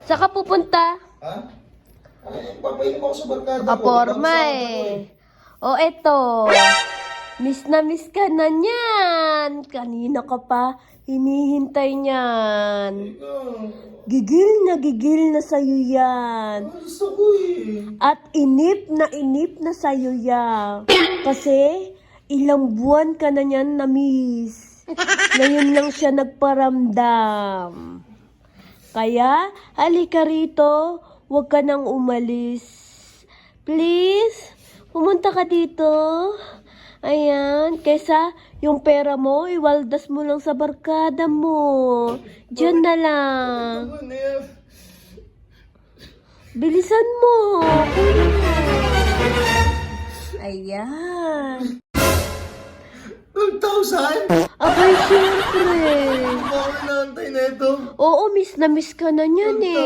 Saan ka pupunta? Ha? Papainom ako sa barkada ko. Kaporma eh. O eto. Miss ka na niyan. Kanina ka pa hinihintay niyan. Gigil na sa'yo yan. Gusto ko eh. At inip na sa'yo yan. Kasi ilang buwan ka na niyan na-miss. Ngayon lang siya nagparamdam. Kaya, halika rito. Huwag ka nang umalis. Please, pumunta ka dito. Ayan, kaysa yung pera mo, iwaldas mo lang sa barkada mo. Diyan na lang. Bilisan mo. Ayan. 1,000? Abay, syempre. Bakit naantay na ito? Oo, miss na miss ka na niyan eh.